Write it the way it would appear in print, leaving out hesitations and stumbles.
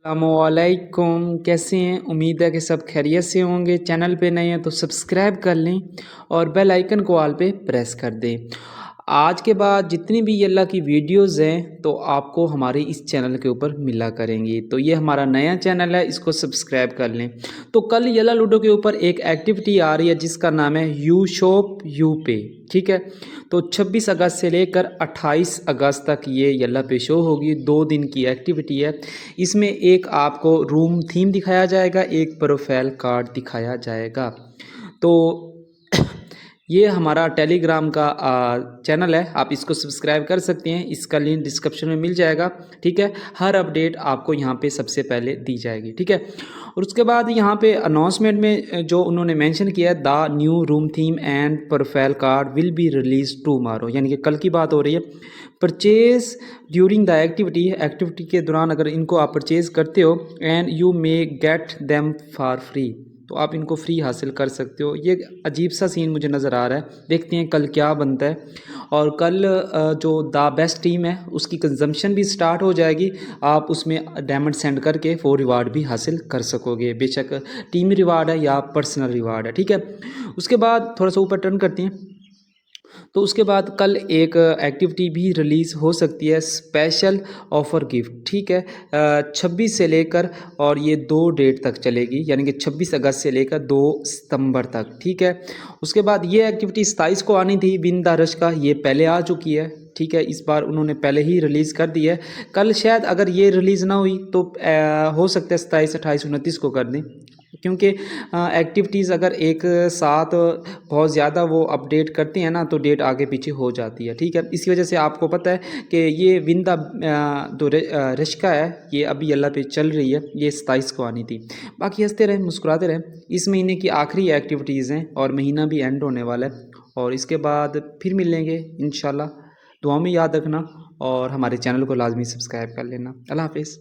अस्सलामुअलैकुम, कैसे हैं? उम्मीद है कि सब खैरियत से होंगे। चैनल पे नए हैं तो सब्सक्राइब कर लें और बेल आइकन को ऑल पे प्रेस कर दें। आज के बाद जितनी भी ये अल्लाह की वीडियोस हैं तो आपको हमारे इस चैनल के ऊपर मिला करेंगी। तो ये हमारा नया चैनल है, इसको सब्सक्राइब कर लें। तो कल येला लूडो के ऊपर एक एक्टिविटी आ रही है जिसका नाम है यू शॉप यू पे, ठीक है। तो 26 अगस्त से लेकर 28 अगस्त तक ये येला पे शो होगी। 2 दिन की एक्टिविटी है। इसमें एक आपको रूम थीम दिखाया जाएगा, एक प्रोफाइल कार्ड दिखाया जाएगा। तो ये हमारा टेलीग्राम का चैनल है, आप इसको सब्सक्राइब कर सकते हैं। इसका लिंक डिस्क्रिप्शन में मिल जाएगा, ठीक है। हर अपडेट आपको यहाँ पे सबसे पहले दी जाएगी, ठीक है। और उसके बाद यहाँ पे अनाउंसमेंट में जो उन्होंने मेंशन किया है, the new room theme and profile card will be release tomorrow, यानी कि कल की बात हो रही है। परचेज ड्यूरिंग द एक्टिविटी के दौरान अगर इनको आप परचेज करते हो and you may get them for free, तो आप इनको फ्री हासिल कर सकते हो। ये अजीब सा सीन मुझे नज़र आ रहा है, देखते हैं कल क्या बनता है। और कल जो द बेस्ट टीम है उसकी कंजम्पशन भी स्टार्ट हो जाएगी। आप उसमें डायमंड सेंड करके 4 रिवार्ड भी हासिल कर सकोगे, बेशक टीम रिवार्ड है या पर्सनल रिवार्ड है, ठीक है। उसके बाद थोड़ा सा ऊपर टर्न करते हैं। तो उसके बाद कल एक एक्टिविटी भी रिलीज़ हो सकती है, स्पेशल ऑफ़र गिफ्ट, ठीक है। 26 से लेकर और ये 2 डेट तक चलेगी, यानी कि 26 अगस्त से लेकर 2 सितंबर तक, ठीक है। उसके बाद ये एक्टिविटी 27 को आनी थी, विन द रश का, ये पहले आ चुकी है, ठीक है। इस बार उन्होंने पहले ही रिलीज़ कर दी है। कल शायद अगर ये रिलीज़ ना हुई तो हो सकता है 27, 28, 29 को कर दें, क्योंकि एक्टिविटीज़ अगर एक साथ बहुत ज़्यादा वो अपडेट करते हैं ना तो डेट आगे पीछे हो जाती है, ठीक है। इसी वजह से आपको पता है कि ये विन द रिश्का है, ये अभी अल्लाह पे चल रही है, ये 27 को आनी थी। बाकी हंसते रहें, मुस्कुराते रहें। इस महीने की आखिरी एक्टिविटीज़ हैं और महीना भी एंड होने वाला है, और इसके बाद फिर मिलेंगे इंशाल्लाह। दुआ में याद रखना और हमारे चैनल को लाजमी सब्सक्राइब कर लेना। अल्लाह हाफिज़।